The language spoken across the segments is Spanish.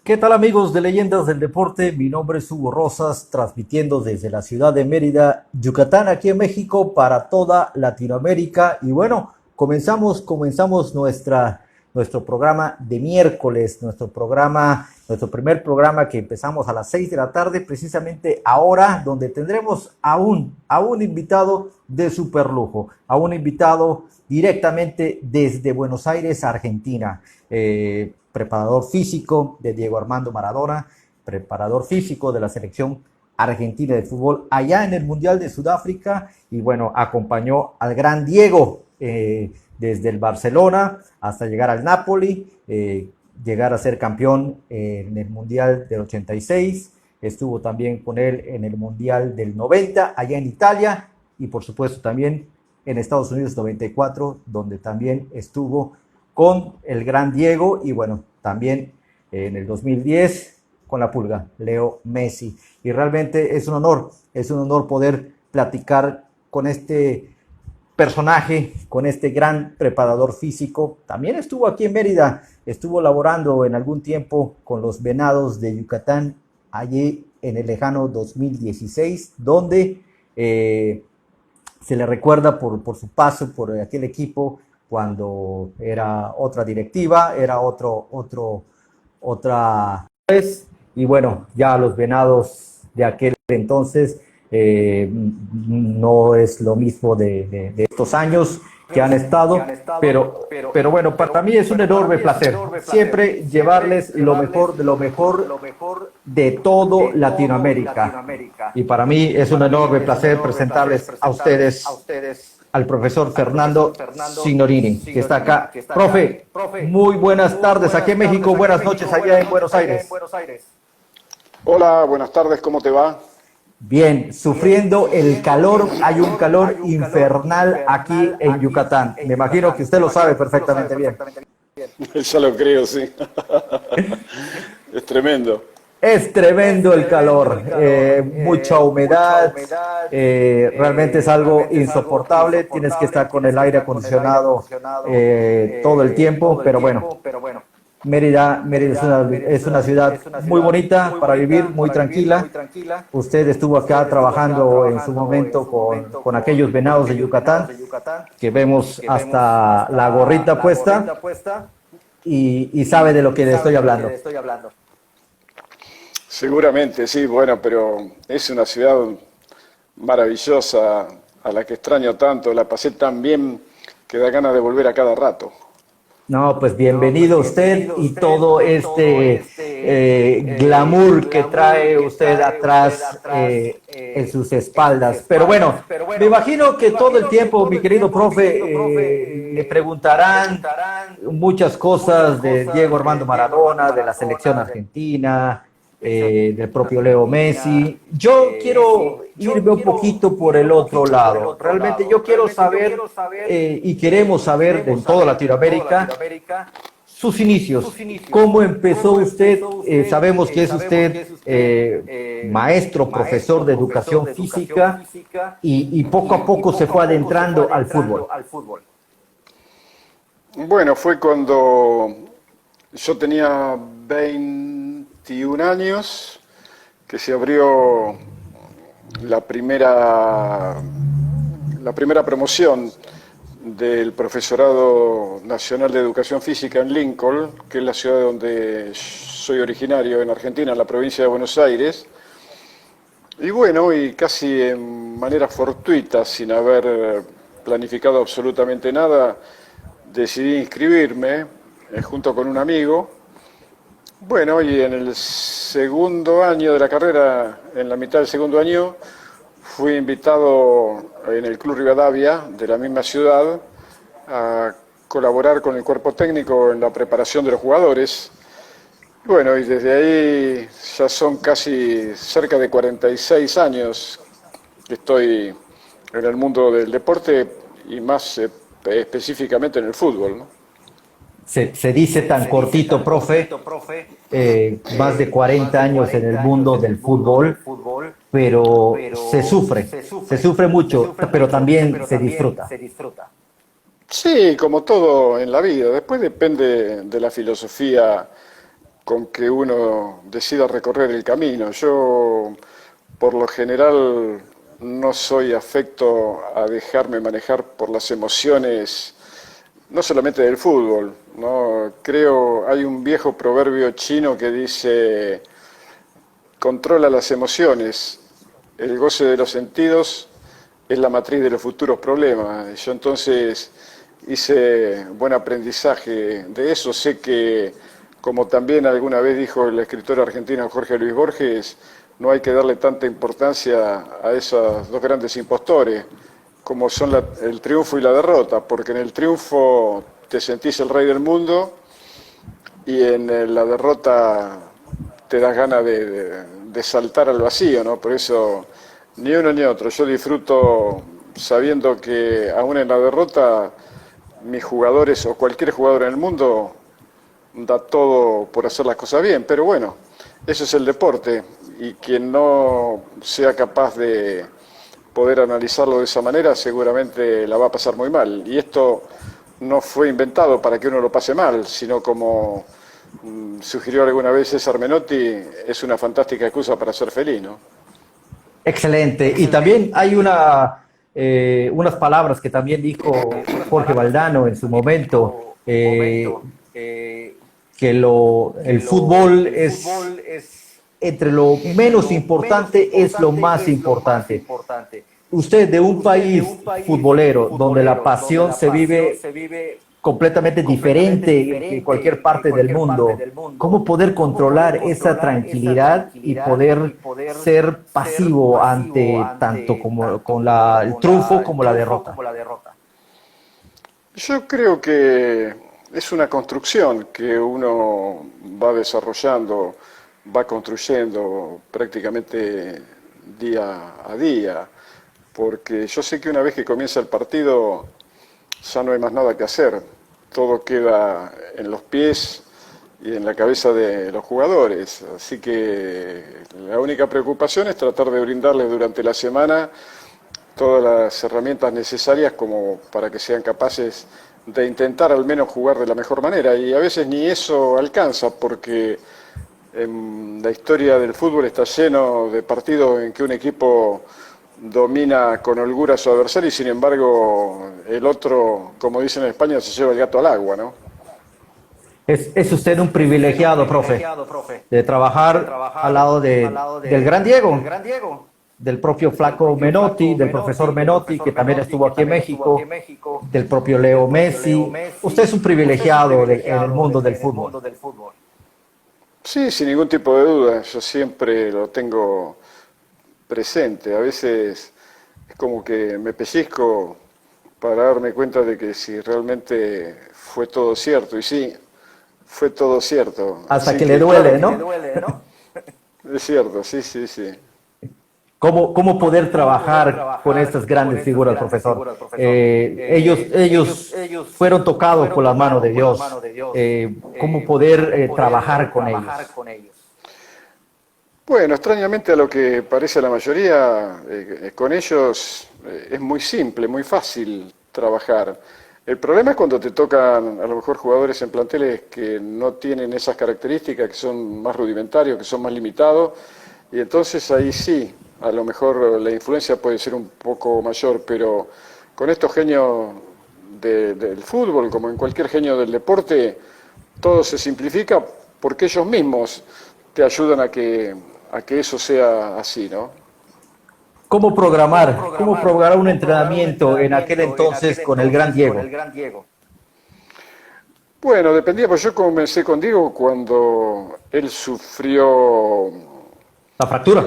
¿Qué tal amigos de Leyendas del Deporte? Mi nombre es Hugo Rosas, transmitiendo desde la ciudad de Mérida, Yucatán, aquí en México, para toda Latinoamérica. Y bueno, comenzamos nuestro programa de miércoles, nuestro primer programa que empezamos a las 6 de la tarde, precisamente ahora, donde tendremos a un invitado de super lujo, a un invitado directamente desde Buenos Aires, Argentina. Preparador físico de Diego Armando Maradona, preparador físico de la selección argentina de fútbol allá en el Mundial de Sudáfrica y bueno, acompañó al gran Diego desde el Barcelona hasta llegar al Napoli, llegar a ser campeón en el Mundial del 86, estuvo también con él en el Mundial del 90 allá en Italia y por supuesto también en Estados Unidos 94, donde también estuvo con el gran Diego y bueno, también en el 2010 con la Pulga, Leo Messi. Y realmente es un honor poder platicar con este personaje, con este gran preparador físico. También estuvo aquí en Mérida, estuvo laborando en algún tiempo con los Venados de Yucatán, allí en el lejano 2016, donde se le recuerda por su paso por aquel equipo cuando era otra directiva, era otra vez, y bueno, ya los Venados de aquel entonces no es lo mismo de estos años que han estado, pero bueno, para mí es un enorme placer siempre llevarles lo mejor de lo mejor de todo Latinoamérica. Y para mí es un enorme placer presentarles a ustedes al profesor Fernando Signorini, que está acá. Profe, muy buenas tardes aquí en México, buenas noches allá en Buenos Aires. Hola, buenas tardes, ¿cómo te va? Bien, sufriendo el calor, hay un calor infernal aquí en Yucatán. Me imagino que usted lo sabe perfectamente bien. Ya lo creo, sí. Es tremendo. Es tremendo el calor, mucha humedad, realmente es algo insoportable, tienes que estar con el aire acondicionado todo el tiempo, pero bueno, Mérida es una ciudad muy bonita para vivir, muy tranquila. Usted estuvo acá trabajando en su momento con aquellos venados de Yucatán, que vemos hasta la gorrita puesta y sabe de lo que le estoy hablando. Seguramente, sí, bueno, pero es una ciudad maravillosa a la que extraño tanto, la pasé tan bien que da ganas de volver a cada rato. No, pues bienvenido usted y todo este glamour que trae usted atrás en sus espaldas. Pero bueno, me imagino que todo el tiempo, mi querido profe, le preguntarán muchas cosas de Diego Armando Maradona, de la selección argentina, del propio Leo Messi. Yo quiero irme un poquito por el otro lado. Realmente yo quiero saber y queremos saber en toda Latinoamérica sus inicios. ¿Cómo empezó usted? Sabemos que es usted maestro, profesor de educación física y poco a poco se fue adentrando al fútbol. Bueno, fue cuando yo tenía 21 años que se abrió la primera promoción del Profesorado Nacional de Educación Física en Lincoln, que es la ciudad donde soy originario en Argentina, en la provincia de Buenos Aires. Y bueno, y casi en manera fortuita, sin haber planificado absolutamente nada, decidí inscribirme junto con un amigo. Bueno, y en el segundo año de la carrera, en la mitad del segundo año, fui invitado en el Club Rivadavia de la misma ciudad a colaborar con el cuerpo técnico en la preparación de los jugadores. Bueno, y desde ahí ya son casi cerca de 46 años que estoy en el mundo del deporte y más específicamente en el fútbol, ¿no? Se dice tan cortito, profe, más de 40 años en el mundo del fútbol, pero se sufre mucho, pero también se disfruta. Sí, como todo en la vida. Después depende de la filosofía con que uno decida recorrer el camino. Yo, por lo general, no soy afecto a dejarme manejar por las emociones, no solamente del fútbol, ¿no? Creo, hay un viejo proverbio chino que dice, controla las emociones, el goce de los sentidos es la matriz de los futuros problemas. Yo entonces hice buen aprendizaje de eso. Sé que, como también alguna vez dijo el escritor argentino Jorge Luis Borges, no hay que darle tanta importancia a esos dos grandes impostores, como son el triunfo y la derrota, porque en el triunfo te sentís el rey del mundo y en la derrota te das ganas de saltar al vacío, ¿no? Por eso ni uno ni otro. Yo disfruto sabiendo que aún en la derrota mis jugadores o cualquier jugador en el mundo da todo por hacer las cosas bien, pero bueno, eso es el deporte y quien no sea capaz de poder analizarlo de esa manera seguramente la va a pasar muy mal. Y esto no fue inventado para que uno lo pase mal, sino como sugirió alguna vez César Menotti, es una fantástica excusa para ser feliz, ¿no? Excelente. Y también hay unas palabras que también dijo Jorge Valdano en su momento, que el fútbol es, entre lo menos importante, es lo más importante. Usted de un país futbolero donde la pasión se vive completamente diferente en cualquier parte del mundo, ¿cómo poder controlar esa tranquilidad y poder ser pasivo ante tanto como con el triunfo como la derrota? Yo creo que es una construcción que uno va desarrollando, va construyendo prácticamente día a día, porque yo sé que una vez que comienza el partido ya no hay más nada que hacer, todo queda en los pies y en la cabeza de los jugadores, así que la única preocupación es tratar de brindarles durante la semana todas las herramientas necesarias como para que sean capaces de intentar al menos jugar de la mejor manera, y a veces ni eso alcanza porque en la historia del fútbol está lleno de partidos en que un equipo domina con holgura a su adversario y sin embargo el otro, como dicen en España, se lleva el gato al agua, ¿no? Es usted un privilegiado, profe, de trabajar al lado del gran Diego, del propio Flaco Menotti, del profesor Menotti, que también estuvo aquí en México, del propio Leo Messi. Usted es un privilegiado en el mundo del fútbol. Sí, sin ningún tipo de duda, yo siempre lo tengo presente. A veces es como que me pellizco para darme cuenta de que si realmente fue todo cierto, y sí, fue todo cierto. Hasta Así que le duele, ¿no? Es cierto, sí, sí, sí. ¿Cómo poder trabajar con estas grandes figuras, profesor? Ellos fueron tocados por la mano de Dios. ¿Cómo poder trabajar con ellos? Bueno, extrañamente a lo que parece a la mayoría, con ellos es muy simple, muy fácil trabajar. El problema es cuando te tocan a lo mejor jugadores en planteles que no tienen esas características, que son más rudimentarios, que son más limitados, y entonces ahí sí, a lo mejor la influencia puede ser un poco mayor, pero con estos genios del fútbol, como en cualquier genio del deporte, todo se simplifica porque ellos mismos te ayudan a que eso sea así, ¿no? ¿Cómo programar? ¿Cómo programar un entrenamiento en aquel entonces con el gran Diego? Bueno, dependía, pues yo comencé con Diego cuando él sufrió, La fractura.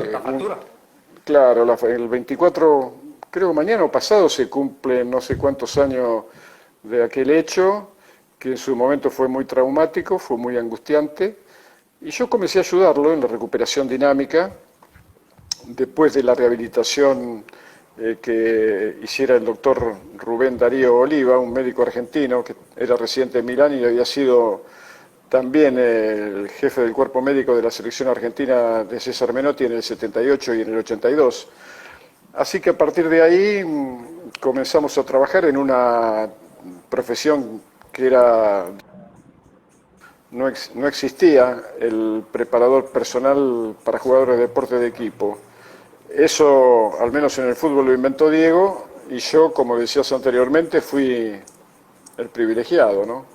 claro, el 24, creo que mañana o pasado se cumplen no sé cuántos años de aquel hecho, que en su momento fue muy traumático, fue muy angustiante, y yo comencé a ayudarlo en la recuperación dinámica, después de la rehabilitación que hiciera el doctor Rubén Darío Oliva, un médico argentino que era residente en Milán y había sido también el jefe del cuerpo médico de la selección argentina de César Menotti en el 78 y en el 82. Así que a partir de ahí comenzamos a trabajar en una profesión que era no existía el preparador personal para jugadores de deporte de equipo. Eso, al menos en el fútbol, lo inventó Diego, y yo, como decías anteriormente, fui el privilegiado, ¿no?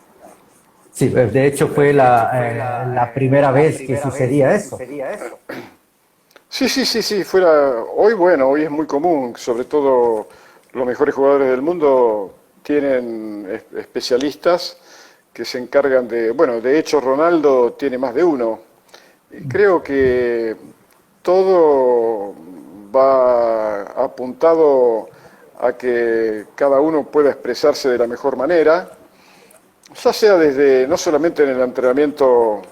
Sí, de hecho fue la primera vez que sucedía eso. Sí, sí, sí, sí, hoy, bueno, hoy es muy común, sobre todo los mejores jugadores del mundo tienen especialistas que se encargan de, bueno, de hecho Ronaldo tiene más de uno. Y creo que todo va apuntado a que cada uno pueda expresarse de la mejor manera, ya sea desde, no solamente en el entrenamiento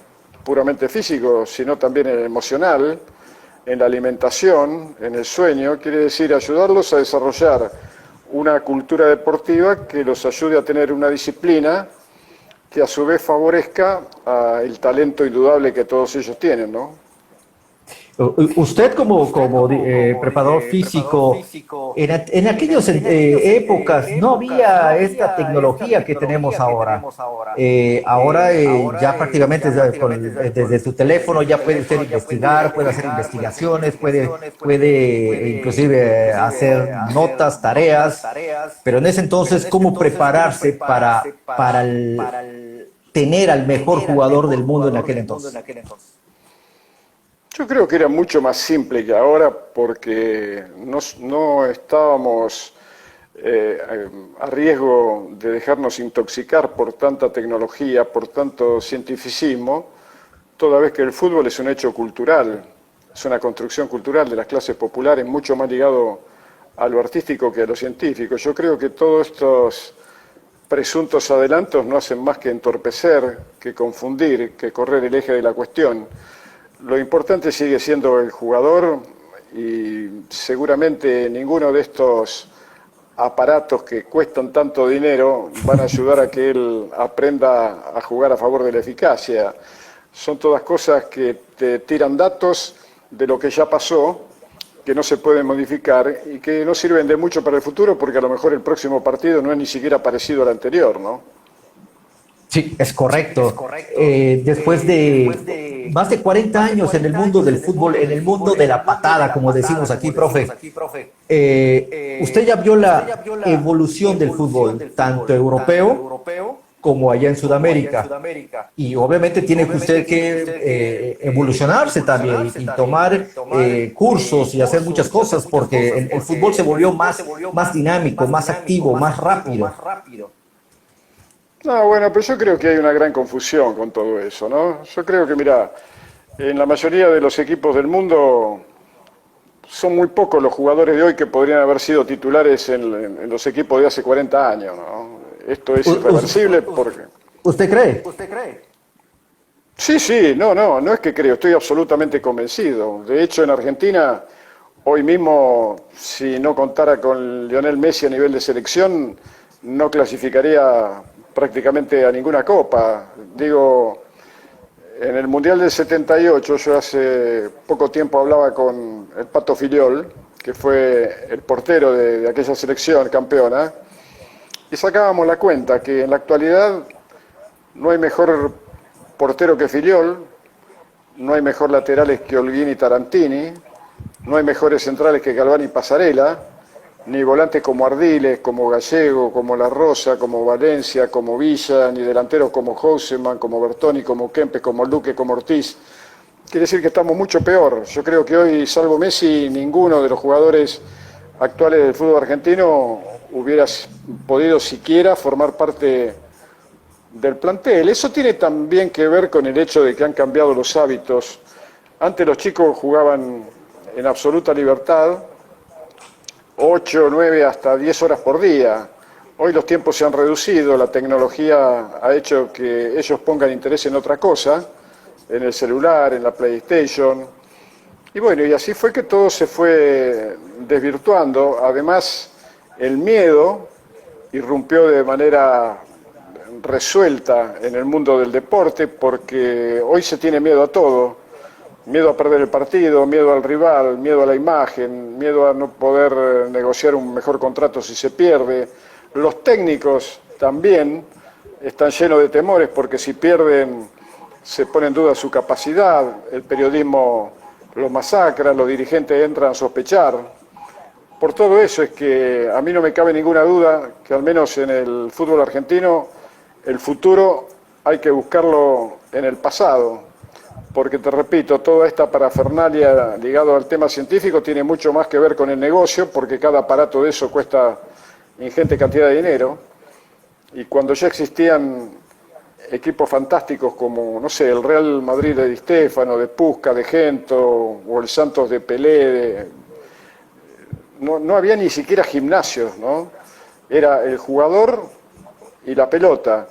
puramente físico, sino también en el emocional, en la alimentación, en el sueño, quiere decir ayudarlos a desarrollar una cultura deportiva que los ayude a tener una disciplina que a su vez favorezca el talento indudable que todos ellos tienen, ¿no? Usted como preparador físico, en aquellas épocas no había esta tecnología que tenemos ahora. Ahora ya prácticamente desde su teléfono ya puede usted investigar, puede hacer investigaciones, puede inclusive hacer notas, tareas, pero en ese entonces, ¿cómo prepararse para tener al mejor jugador del mundo en aquel entonces? Yo creo que era mucho más simple que ahora porque no estábamos a riesgo de dejarnos intoxicar por tanta tecnología, por tanto cientificismo, toda vez que el fútbol es un hecho cultural, es una construcción cultural de las clases populares, mucho más ligado a lo artístico que a lo científico. Yo creo que todos estos presuntos adelantos no hacen más que entorpecer, que confundir, que correr el eje de la cuestión. Lo importante sigue siendo el jugador, y seguramente ninguno de estos aparatos que cuestan tanto dinero van a ayudar a que él aprenda a jugar a favor de la eficacia. Son todas cosas que te tiran datos de lo que ya pasó, que no se pueden modificar y que no sirven de mucho para el futuro, porque a lo mejor el próximo partido no es ni siquiera parecido al anterior, ¿no? Sí, es correcto. Después de más de 40 años en el mundo del fútbol, en el mundo de la patada, como decimos aquí, profe, usted ya vio la evolución del fútbol, tanto europeo como allá en Sudamérica. Y obviamente tiene que usted que evolucionarse también y tomar cursos y hacer muchas cosas, porque el fútbol se volvió más dinámico, más activo, más rápido. No, bueno, pero yo creo que hay una gran confusión con todo eso, ¿no? Yo creo que, mira, en la mayoría de los equipos del mundo son muy pocos los jugadores de hoy que podrían haber sido titulares en los equipos de hace 40 años, ¿no? Esto es irreversible porque... ¿Usted cree? Sí, sí, no es que creo, estoy absolutamente convencido. De hecho, en Argentina, hoy mismo, si no contara con Lionel Messi a nivel de selección, no clasificaría prácticamente a ninguna copa. Digo, en el Mundial del 78, yo hace poco tiempo hablaba con el Pato Filiol, que fue el portero de aquella selección campeona, y sacábamos la cuenta que en la actualidad no hay mejor portero que Filiol, no hay mejor laterales que Holguín y Tarantini, no hay mejores centrales que Galván y Pasarela, ni volantes como Ardiles, como Gallego, como La Rosa, como Valencia, como Villa, ni delanteros como Houseman, como Bertoni, como Kempes, como Luque, como Ortiz. Quiere decir que estamos mucho peor. Yo creo que hoy, salvo Messi, ninguno de los jugadores actuales del fútbol argentino hubiera podido siquiera formar parte del plantel. Eso tiene también que ver con el hecho de que han cambiado los hábitos. Antes los chicos jugaban en absoluta libertad, 8, 9, hasta 10 horas por día. Hoy los tiempos se han reducido, la tecnología ha hecho que ellos pongan interés en otra cosa, en el celular, en la PlayStation. Y bueno, y así fue que todo se fue desvirtuando. Además, el miedo irrumpió de manera resuelta en el mundo del deporte, porque hoy se tiene miedo a todo. Miedo a perder el partido, miedo al rival, miedo a la imagen, miedo a no poder negociar un mejor contrato si se pierde. Los técnicos también están llenos de temores porque si pierden se pone en duda su capacidad, el periodismo lo masacra, los dirigentes entran a sospechar. Por todo eso es que a mí no me cabe ninguna duda que al menos en el fútbol argentino el futuro hay que buscarlo en el pasado, porque te repito, toda esta parafernalia ligada al tema científico tiene mucho más que ver con el negocio, porque cada aparato de eso cuesta ingente cantidad de dinero, y cuando ya existían equipos fantásticos como, no sé, el Real Madrid de Di Stéfano, de Puska, de Gento, o el Santos de Pelé, no había ni siquiera gimnasios, ¿no? Era el jugador y la pelota.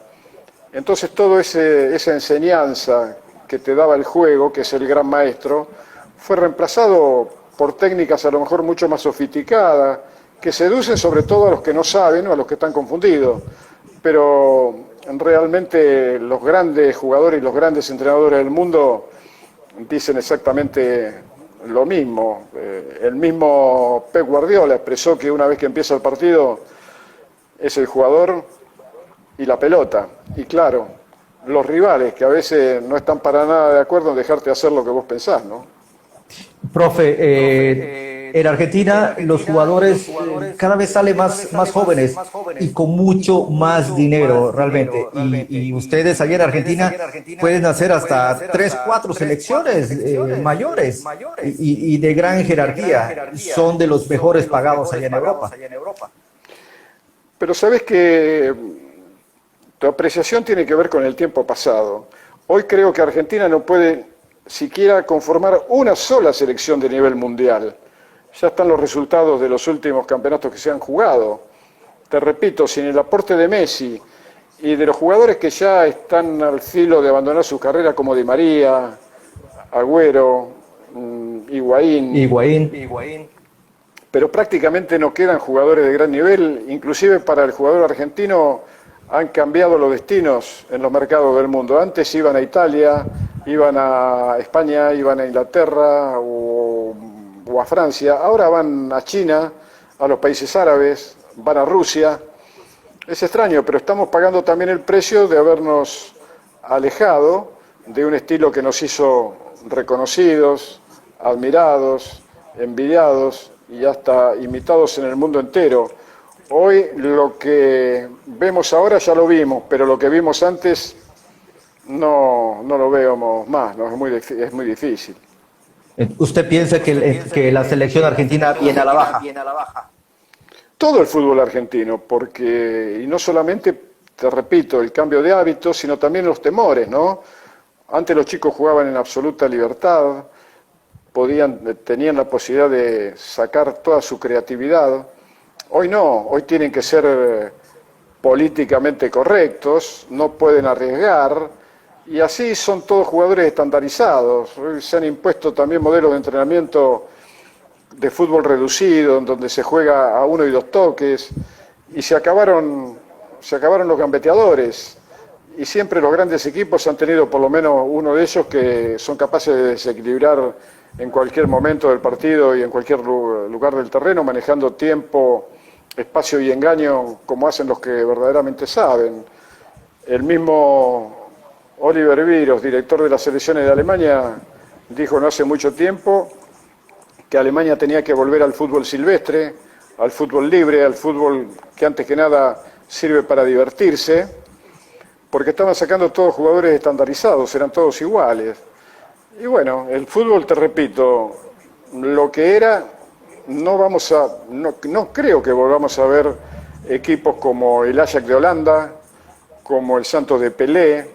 Entonces toda esa enseñanza que te daba el juego, que es el gran maestro, fue reemplazado por técnicas a lo mejor mucho más sofisticadas, que seducen sobre todo a los que no saben o a los que están confundidos. Pero realmente los grandes jugadores y los grandes entrenadores del mundo dicen exactamente lo mismo. El mismo Pep Guardiola expresó que una vez que empieza el partido es el jugador y la pelota. Y claro, los rivales que a veces no están para nada de acuerdo en dejarte hacer lo que vos pensás, ¿no? Profe, en Argentina los jugadores cada vez salen más jóvenes y con mucho más dinero realmente. Y ustedes allá en Argentina pueden hacer hasta 3, 4 selecciones mayores y de gran jerarquía. Son de los mejores pagados allá en Europa. Pero sabés que tu apreciación tiene que ver con el tiempo pasado. Hoy creo que Argentina no puede siquiera conformar una sola selección de nivel mundial. Ya están los resultados de los últimos campeonatos que se han jugado. Te repito, sin el aporte de Messi y de los jugadores que ya están al filo de abandonar su carrera, como Di María, Agüero, Higuaín, pero prácticamente no quedan jugadores de gran nivel. Inclusive para el jugador argentino han cambiado los destinos en los mercados del mundo. Antes iban a Italia, iban a España, iban a Inglaterra o a Francia. Ahora van a China, a los países árabes, van a Rusia. Es extraño, pero estamos pagando también el precio de habernos alejado de un estilo que nos hizo reconocidos, admirados, envidiados y hasta imitados en el mundo entero. Hoy lo que vemos ahora ya lo vimos, pero lo que vimos antes no lo vemos más, ¿no? Es muy difícil. ¿Usted piensa que la selección argentina viene a la baja? Todo el fútbol argentino, porque, y no solamente, te repito, el cambio de hábitos, sino también los temores, ¿no? Antes los chicos jugaban en absoluta libertad, tenían la posibilidad de sacar toda su creatividad. Hoy no, hoy tienen que ser políticamente correctos, no pueden arriesgar, y así son todos jugadores estandarizados. Hoy se han impuesto también modelos de entrenamiento de fútbol reducido, en donde se juega a 1 y 2 toques, y se acabaron los gambeteadores, y siempre los grandes equipos han tenido por lo menos uno de ellos que son capaces de desequilibrar en cualquier momento del partido y en cualquier lugar del terreno, manejando tiempo, espacio y engaño como hacen los que verdaderamente saben. El mismo Oliver Bierhoff, director de las selecciones de Alemania, dijo no hace mucho tiempo que Alemania tenía que volver al fútbol silvestre, al fútbol libre, al fútbol que antes que nada sirve para divertirse, porque estaban sacando todos jugadores estandarizados, eran todos iguales. Y bueno, el fútbol, te repito, lo que era, no creo que volvamos a ver equipos como el Ajax de Holanda, como el Santos de Pelé.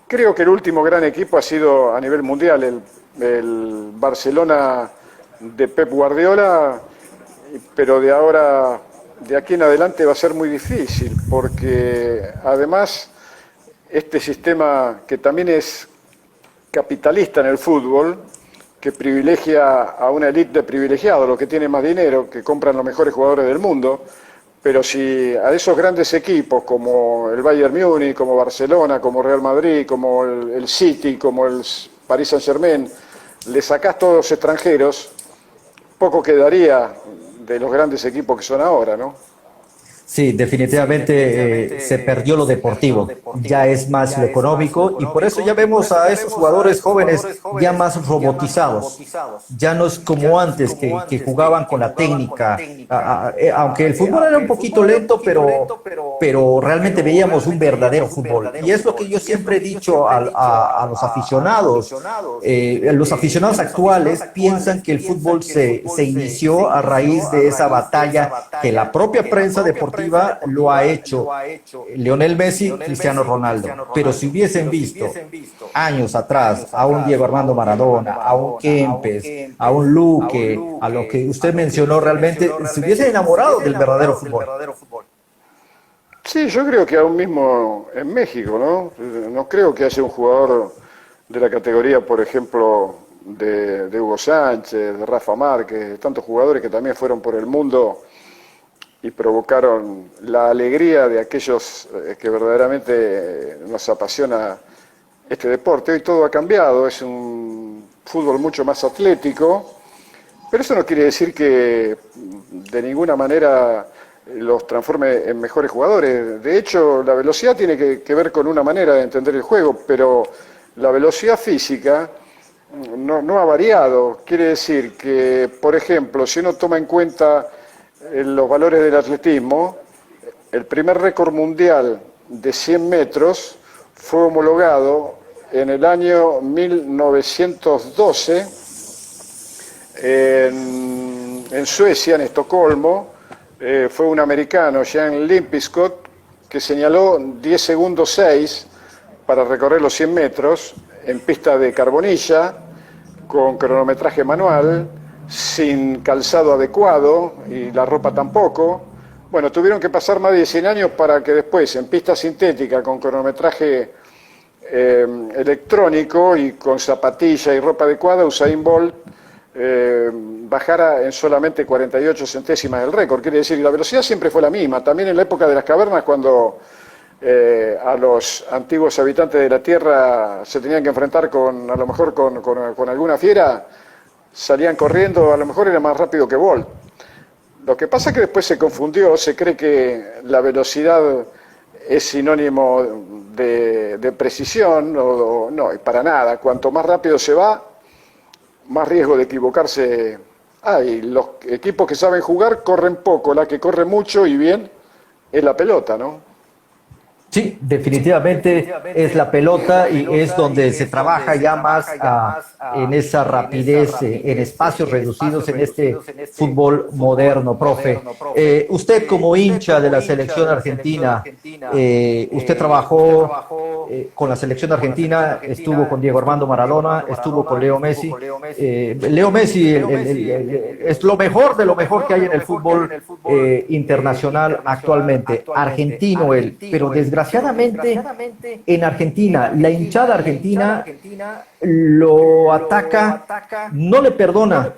Creo que el último gran equipo ha sido a nivel mundial el Barcelona de Pep Guardiola, pero de aquí en adelante va a ser muy difícil, porque además este sistema que también es capitalista en el fútbol, que privilegia a una élite de privilegiados, los que tienen más dinero, que compran los mejores jugadores del mundo, pero si a esos grandes equipos como el Bayern Múnich, como Barcelona, como Real Madrid, como el City, como el Paris Saint-Germain, le sacás todos los extranjeros, poco quedaría de los grandes equipos que son ahora, ¿no? Sí, definitivamente se perdió lo deportivo, ya es más lo económico y por eso ya vemos a esos jugadores jóvenes ya más robotizados. Ya no es como antes que jugaban con la técnica, aunque el fútbol era un poquito lento, pero realmente veíamos un verdadero fútbol. Y es lo que yo siempre he dicho a los aficionados. Los aficionados actuales piensan que el fútbol se inició a raíz de esa batalla que la propia prensa deportiva lo ha hecho Lionel Messi, Cristiano Ronaldo. Pero si hubiesen visto años atrás a un Diego Armando Maradona, a un Kempes, a un Luque, a lo que usted mencionó, realmente se hubiesen enamorado del verdadero fútbol. Sí, yo creo que aún mismo en México, ¿no? No creo que haya un jugador de la categoría, por ejemplo, de Hugo Sánchez, de Rafa Márquez, de tantos jugadores que también fueron por el mundo y provocaron la alegría de aquellos que verdaderamente nos apasiona este deporte. Hoy todo ha cambiado, es un fútbol mucho más atlético, pero eso no quiere decir que de ninguna manera los transforme en mejores jugadores. De hecho, la velocidad tiene que ver con una manera de entender el juego, pero la velocidad física no ha variado. Quiere decir que, por ejemplo, si uno toma en cuenta los valores del atletismo, el primer récord mundial de 100 metros fue homologado en el año 1912 en Suecia, en Estocolmo. Fue un americano, Jan Lindskog, que señaló 10 segundos 6 para recorrer los 100 metros en pista de carbonilla, con cronometraje manual, sin calzado adecuado y la ropa tampoco. Bueno, tuvieron que pasar más de 100 años para que después, en pista sintética, con cronometraje electrónico y con zapatilla y ropa adecuada, Usain Bolt bajara en solamente 48 centésimas del récord. Quiere decir que la velocidad siempre fue la misma. También en la época de las cavernas, cuando a los antiguos habitantes de la Tierra se tenían que enfrentar a lo mejor con alguna fiera, salían corriendo, a lo mejor era más rápido que Bolt. Lo que pasa es que después se confundió, se cree que la velocidad es sinónimo de precisión, no, y para nada. Cuanto más rápido se va, más riesgo de equivocarse hay. Los equipos que saben jugar corren poco, la que corre mucho y bien es la pelota, ¿no? Sí, definitivamente es la pelota y es donde se trabaja ya más en esa rapidez, en espacios reducidos en este fútbol moderno, profe. Usted como hincha de la selección argentina, usted trabajó con la selección argentina, estuvo con Diego Armando Maradona, estuvo con Leo Messi. Leo Messi es lo mejor de lo mejor que hay en el fútbol internacional actualmente, argentino él, pero desgraciadamente en Argentina, la hinchada argentina lo ataca, no le perdona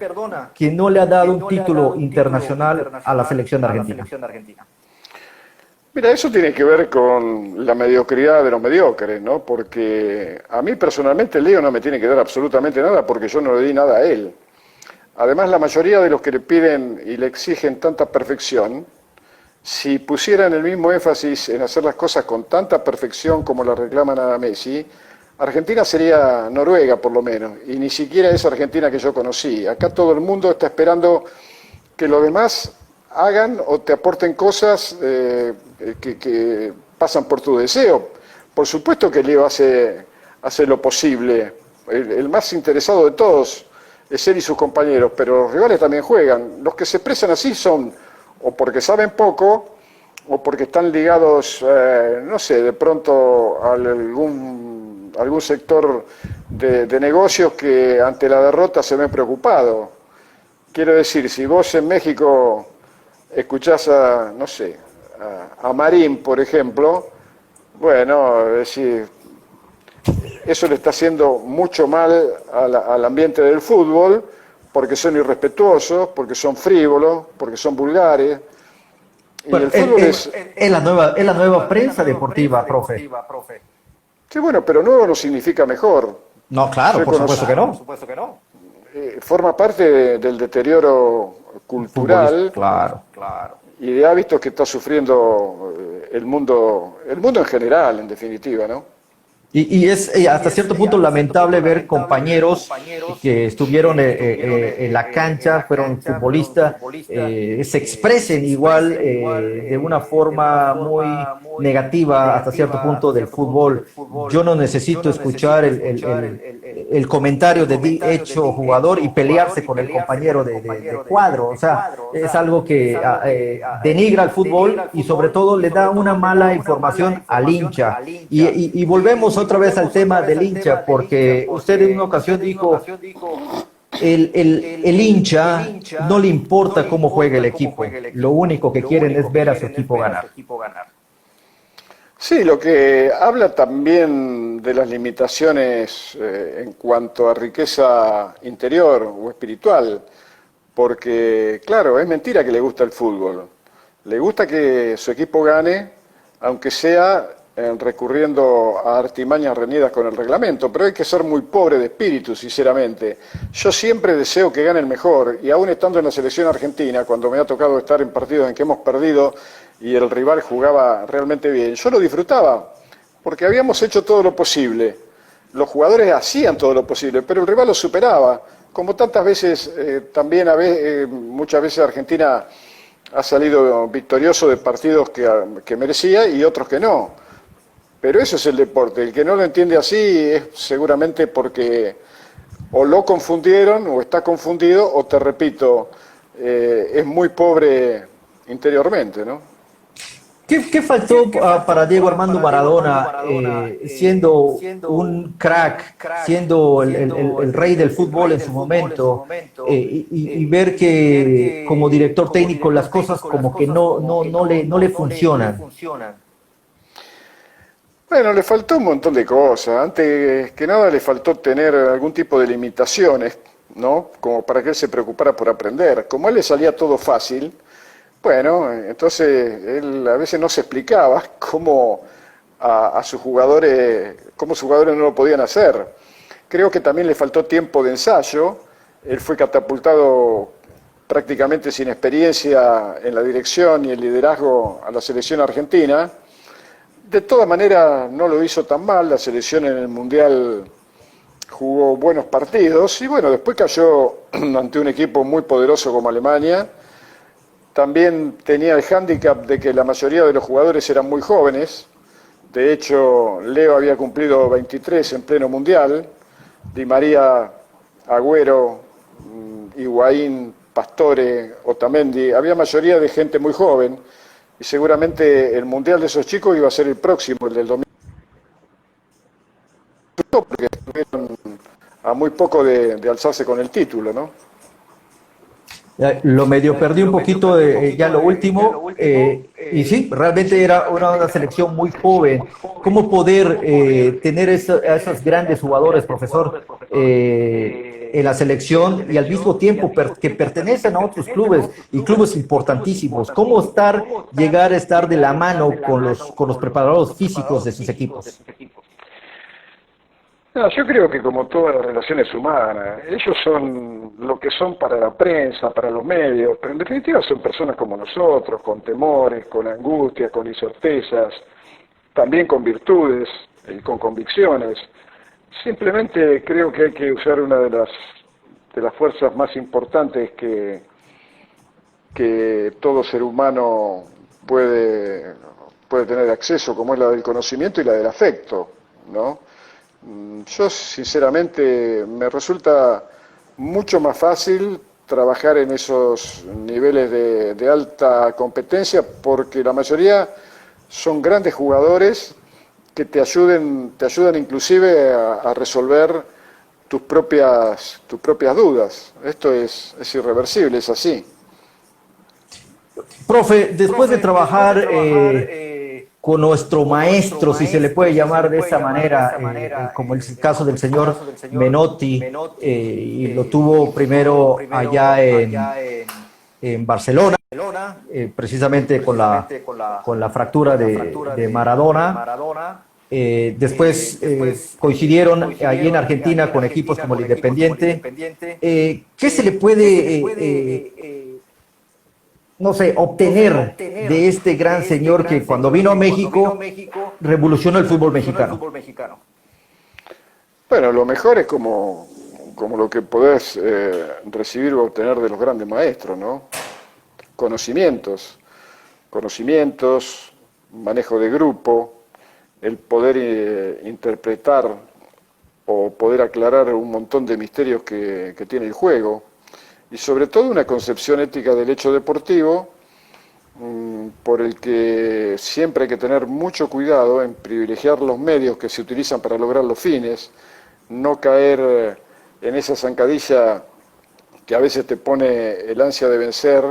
que no le ha dado un título internacional a la selección de Argentina. Mira, eso tiene que ver con la mediocridad de los mediocres, ¿no? Porque a mí personalmente Leo no me tiene que dar absolutamente nada porque yo no le di nada a él. Además, la mayoría de los que le piden y le exigen tanta perfección, si pusieran el mismo énfasis en hacer las cosas con tanta perfección como la reclaman a Messi, Argentina sería Noruega por lo menos, y ni siquiera es Argentina que yo conocí. Acá todo el mundo está esperando que los demás hagan o te aporten cosas que pasan por tu deseo. Por supuesto que Leo hace lo posible, el más interesado de todos es él y sus compañeros, pero los rivales también juegan. Los que se expresan así son o porque saben poco, o porque están ligados, no sé, de pronto a algún sector de negocios que ante la derrota se ven preocupados. Quiero decir, si vos en México escuchás no sé, a Marín, por ejemplo, bueno, es decir, eso le está haciendo mucho mal al ambiente del fútbol, porque son irrespetuosos, porque son frívolos, porque son vulgares. Y Bueno, el fútbol es la nueva prensa deportiva, profe. Sí, bueno, pero nuevo no significa mejor. No, claro, por supuesto que no. Forma parte del deterioro cultural Claro. y de hábitos que está sufriendo el mundo en general, en definitiva, ¿no? Y es hasta cierto punto lamentable ver compañeros que estuvieron en la cancha, fueron futbolistas, se expresen igual de una forma muy negativa hasta cierto punto del fútbol. Yo no necesito escuchar el comentario de dicho jugador y pelearse con el compañero de cuadro. O sea, es algo que denigra al fútbol y sobre todo le da una mala información al hincha. Y volvemos otra vez al tema del hincha, porque usted en una ocasión dijo, el hincha no le importa cómo juega el equipo, lo único que quieren es ver a su equipo ganar. Sí, lo que habla también de las limitaciones en cuanto a riqueza interior o espiritual, porque claro, es mentira que le gusta el fútbol, le gusta que su equipo gane, aunque sea recurriendo a artimañas reñidas con el reglamento, pero hay que ser muy pobre de espíritu, sinceramente. Yo siempre deseo que gane el mejor, y aún estando en la selección argentina, cuando me ha tocado estar en partidos en que hemos perdido y el rival jugaba realmente bien, yo lo disfrutaba, porque habíamos hecho todo lo posible. Los jugadores hacían todo lo posible, pero el rival lo superaba. Como tantas veces, también muchas veces Argentina ha salido victorioso de partidos que merecía y otros que no. Pero eso es el deporte. El que no lo entiende así es seguramente porque o lo confundieron o está confundido o, te repito, es muy pobre interiormente, ¿no? ¿Qué faltó para Diego Armando Maradona, siendo un crack, siendo el rey del fútbol en su momento, y ver que como director técnico las cosas como que no le funcionan? Bueno, le faltó un montón de cosas. Antes que nada le faltó tener algún tipo de limitaciones, ¿no? Como para que él se preocupara por aprender. Como a él le salía todo fácil, bueno, entonces él a veces no se explicaba cómo a sus jugadores no lo podían hacer. Creo que también le faltó tiempo de ensayo. Él fue catapultado prácticamente sin experiencia en la dirección y el liderazgo a la selección argentina. De todas maneras, no lo hizo tan mal, la selección en el Mundial jugó buenos partidos y bueno, después cayó ante un equipo muy poderoso como Alemania. También tenía el hándicap de que la mayoría de los jugadores eran muy jóvenes. De hecho, Leo había cumplido 23 en pleno Mundial. Di María, Agüero, Higuaín, Pastore, Otamendi, había mayoría de gente muy joven. Y seguramente el Mundial de esos chicos iba a ser el próximo, el del 2000, porque estuvieron a muy poco de alzarse con el título, ¿no? Lo medio perdí un poquito ya lo último, y sí, realmente era una selección muy joven. ¿Cómo poder tener a esos grandes jugadores, profesor, en la selección y al mismo tiempo que pertenecen a otros clubes y clubes importantísimos? ¿Cómo llegar a estar de la mano con los preparadores físicos de sus equipos? No, yo creo que como todas las relaciones humanas, ellos son lo que son para la prensa, para los medios, pero en definitiva son personas como nosotros, con temores, con angustias, con incertezas, también con virtudes y con convicciones. Simplemente creo que hay que usar una de las fuerzas más importantes que todo ser humano puede tener acceso, como es la del conocimiento y la del afecto, ¿no? Yo sinceramente me resulta mucho más fácil trabajar en esos niveles de alta competencia porque la mayoría son grandes jugadores que te ayudan inclusive a resolver tus propias dudas. Esto es irreversible, es así. Profe, después de trabajar con nuestro maestro, si se le puede llamar de esa manera, como el caso del señor Menotti, y lo tuvo primero allá en Barcelona, precisamente con la fractura de Maradona. Después coincidieron allí en Argentina con equipos como el Independiente. ¿Qué se le puede no sé, obtener de este gran señor que cuando vino a México revolucionó el fútbol mexicano? Bueno, lo mejor es como lo que podés recibir o obtener de los grandes maestros, ¿no? Conocimientos, manejo de grupo, el poder interpretar o poder aclarar un montón de misterios que tiene el juego, y sobre todo una concepción ética del hecho deportivo, por el que siempre hay que tener mucho cuidado en privilegiar los medios que se utilizan para lograr los fines, no caer en esa zancadilla que a veces te pone el ansia de vencer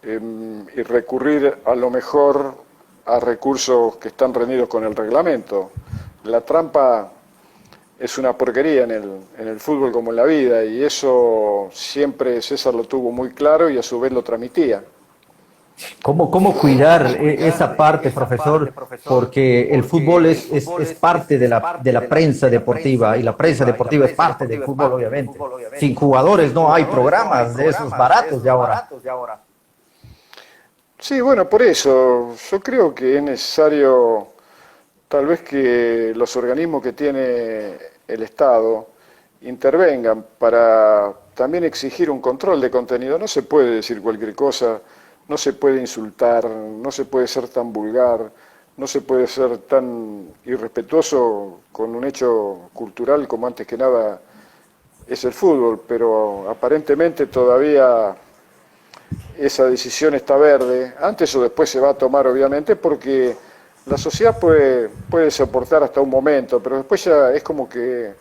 y recurrir a lo mejor a recursos que están reñidos con el reglamento. La trampa es una porquería en el fútbol como en la vida, y eso siempre César lo tuvo muy claro y a su vez lo transmitía. ¿Cómo cuidar esa parte, profesor? Porque el fútbol es parte de la prensa deportiva, y la prensa deportiva es parte del fútbol, obviamente. Sin jugadores no hay programas de esos baratos de ahora. Sí, bueno, por eso yo creo que es necesario tal vez que los organismos que tiene el Estado intervengan para también exigir un control de contenido. No se puede decir cualquier cosa, no se puede insultar, no se puede ser tan vulgar, no se puede ser tan irrespetuoso con un hecho cultural como antes que nada es el fútbol, pero aparentemente todavía esa decisión está verde. Antes o después se va a tomar, obviamente, porque la sociedad puede soportar hasta un momento, pero después ya es como que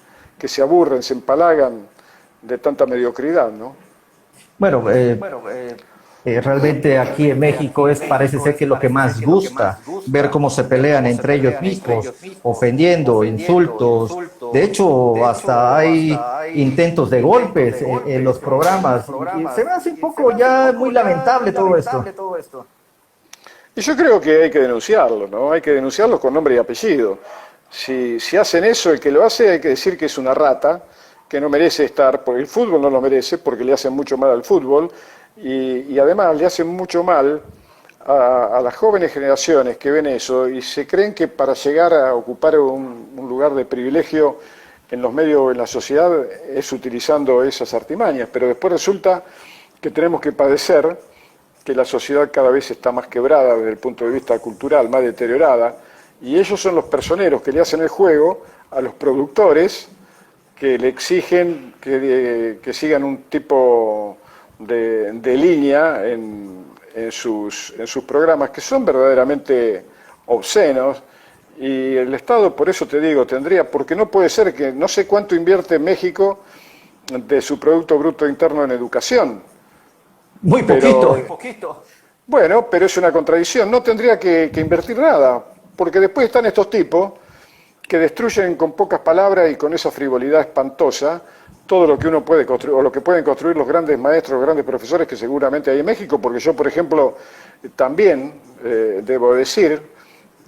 se aburren, se empalagan de tanta mediocridad, ¿no? Bueno, realmente aquí en México parece ser que lo que más gusta, ver cómo se pelean entre ellos mismos, ofendiendo, insultos. De hecho, hasta hay intentos de golpes en los programas. Y se me hace un poco ya muy lamentable todo esto. Y yo creo que hay que denunciarlo, ¿no? Hay que denunciarlo con nombre y apellido. Si hacen eso, el que lo hace hay que decir que es una rata, que no merece estar, porque el fútbol no lo merece, porque le hacen mucho mal al fútbol, y además le hacen mucho mal a las jóvenes generaciones que ven eso y se creen que para llegar a ocupar un lugar de privilegio en los medios o en la sociedad es utilizando esas artimañas, pero después resulta que tenemos que padecer que la sociedad cada vez está más quebrada desde el punto de vista cultural, más deteriorada, y ellos son los personeros que le hacen el juego a los productores que le exigen que sigan un tipo de línea en sus programas que son verdaderamente obscenos, y el Estado, por eso te digo, tendría, porque no puede ser que, no sé cuánto invierte México de su Producto Bruto Interno en educación. Muy poquito. Bueno, pero es una contradicción, no tendría que invertir nada, porque después están estos tipos que destruyen con pocas palabras y con esa frivolidad espantosa todo lo que uno puede construir, o lo que pueden construir los grandes maestros, los grandes profesores que seguramente hay en México, porque yo, por ejemplo, también debo decir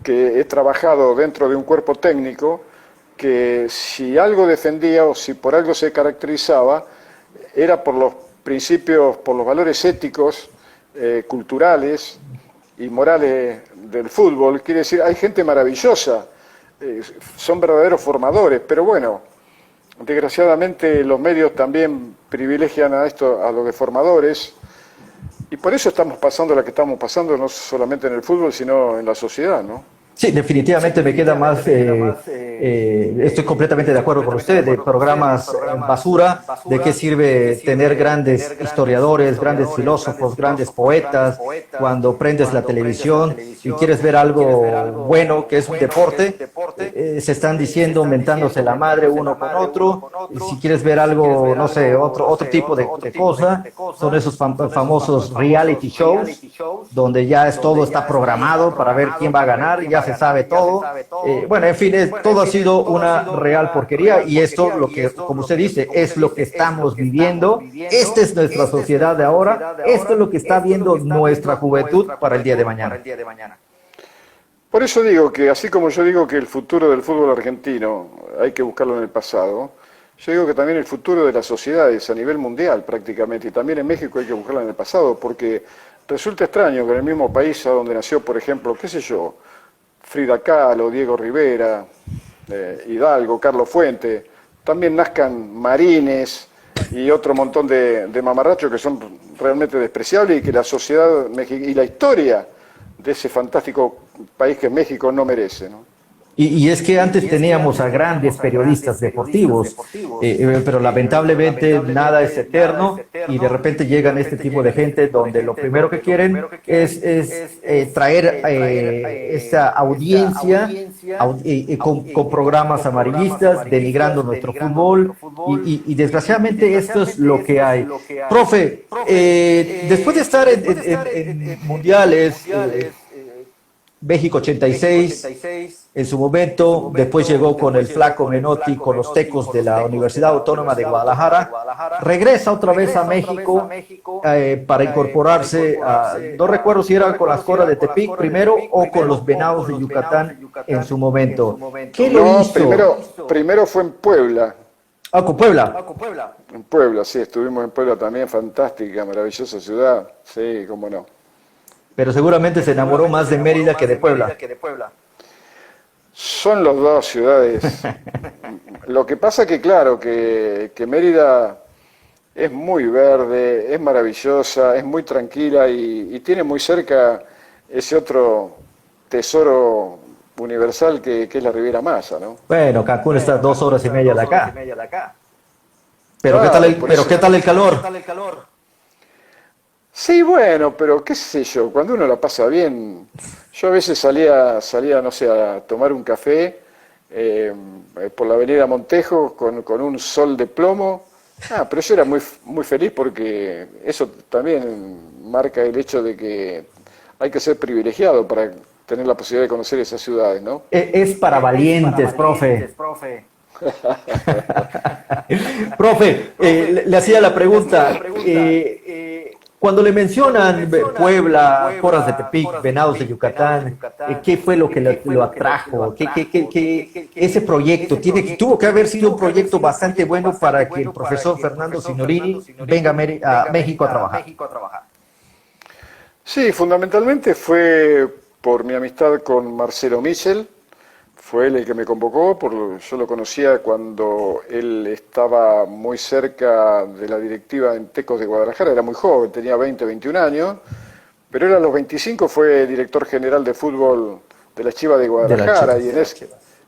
que he trabajado dentro de un cuerpo técnico que si algo defendía o si por algo se caracterizaba, era por los principios, por los valores éticos, culturales y morales del fútbol. Quiere decir, hay gente maravillosa, son verdaderos formadores, pero bueno, desgraciadamente los medios también privilegian a los de formadores, y por eso estamos pasando la que estamos pasando, no solamente en el fútbol, sino en la sociedad, ¿no? Sí, definitivamente me queda más, estoy completamente de acuerdo con usted, de programas basura, de qué sirve tener grandes historiadores, grandes filósofos, grandes poetas, cuando prendes la televisión y quieres ver algo bueno, que es un deporte, se están diciendo, mentándose la madre uno con otro, y si quieres ver algo, no sé, otro tipo de cosa, son esos famosos reality shows, donde ya todo está programado para ver quién va a ganar, ya se sabe todo. Bueno, en fin, todo ha sido una real porquería, y esto, lo que, como usted dice, es lo que estamos viviendo. Esta es nuestra sociedad de ahora. Esto es lo que está viendo nuestra juventud para el día de mañana. Por eso digo que, así como yo digo que el futuro del fútbol argentino hay que buscarlo en el pasado, yo digo que también el futuro de las sociedades a nivel mundial prácticamente, y también en México hay que buscarlo en el pasado, porque resulta extraño que en el mismo país a donde nació, por ejemplo, qué sé yo, Frida Kahlo, Diego Rivera, Hidalgo, Carlos Fuente, también nazcan marines y otro montón de mamarrachos que son realmente despreciables y que la sociedad y la historia de ese fantástico país que es México no merece, ¿no? Y es que antes teníamos a grandes periodistas deportivos, pero lamentablemente nada es eterno y de repente llegan este tipo de gente donde lo primero que quieren es traer esa audiencia con programas amarillistas, denigrando nuestro fútbol y desgraciadamente esto es lo que hay. Profe, después de estar en mundiales, México 86, en su momento, después llegó con el flaco Menotti, con los Tecos de la Universidad Autónoma de Guadalajara, regresa otra vez a México para incorporarse no recuerdo si era con las Coras de Tepic primero o con los Venados de Yucatán en su momento. ¿Qué lo hizo? Primero fue en Puebla. Ah, con Puebla. En Puebla, sí, estuvimos en Puebla también, fantástica, maravillosa ciudad, sí, cómo no. Pero seguramente se enamoró más de Mérida que de Puebla. Son las dos ciudades. Lo que pasa que, claro, que Mérida es muy verde, es maravillosa, es muy tranquila y tiene muy cerca ese otro tesoro universal que es la Riviera Maya, ¿no? Bueno, Cancún está 2 horas y media de acá. Pero, Claro, ¿qué tal el calor? Sí, bueno, pero qué sé yo, cuando uno la pasa bien, yo a veces salía, no sé, a tomar un café por la avenida Montejo con un sol de plomo. Pero yo era muy feliz porque eso también marca el hecho de que hay que ser privilegiado para tener la posibilidad de conocer esas ciudades, ¿no? Es para valientes, profe. Profe, le hacía la pregunta. Cuando le mencionan Puebla, Coras de Tepic, Venados de Yucatán, ¿qué fue lo que lo atrajo? Ese proyecto tuvo que haber sido un proyecto bastante bueno para que el profesor Fernando Signorini venga a México a trabajar. Sí, fundamentalmente fue por mi amistad con Marcelo Michel. Fue él el que me convocó, yo lo conocía cuando él estaba muy cerca de la directiva en Tecos de Guadalajara, era muy joven, tenía 20, 21 años, pero él a los 25 fue director general de fútbol de la Chivas de Guadalajara y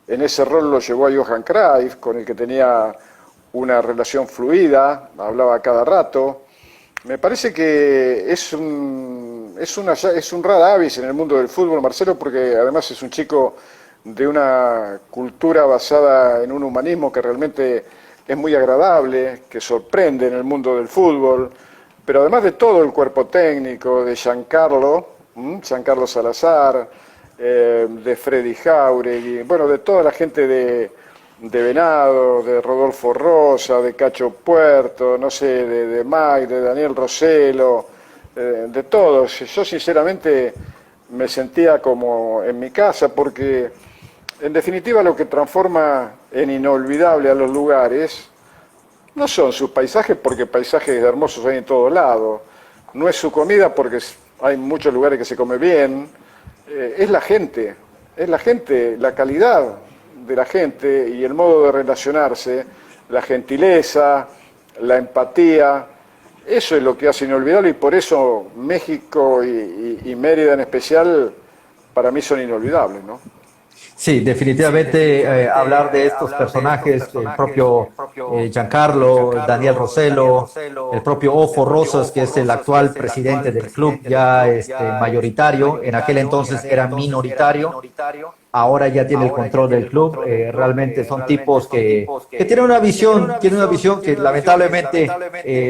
en ese rol lo llevó a Johan Cruyff, con el que tenía una relación fluida, hablaba cada rato. Me parece que es un rara avis en el mundo del fútbol, Marcelo, porque además es un chico de una cultura basada en un humanismo que realmente es muy agradable, que sorprende en el mundo del fútbol, pero además de todo el cuerpo técnico, de Giancarlo Salazar, de Freddy Jauregui, bueno, de toda la gente de Venado, de Rodolfo Rosa, de Cacho Puerto, no sé, de Mike, de Daniel Roselo, de todos. Yo sinceramente me sentía como en mi casa porque en definitiva lo que transforma en inolvidable a los lugares no son sus paisajes, porque paisajes hermosos hay en todos lados, no es su comida porque hay muchos lugares que se come bien, es la gente, la calidad de la gente y el modo de relacionarse, la gentileza, la empatía. Eso es lo que hace inolvidable y por eso México y Mérida en especial para mí son inolvidables, ¿no? Sí, definitivamente hablar de estos personajes, el propio Giancarlo, Daniel Roselo, el propio Ofo Rosas, que es el actual presidente del club, ya mayoritario, en aquel entonces era minoritario, ahora ya tiene el control del club. Realmente son tipos que tienen una visión que lamentablemente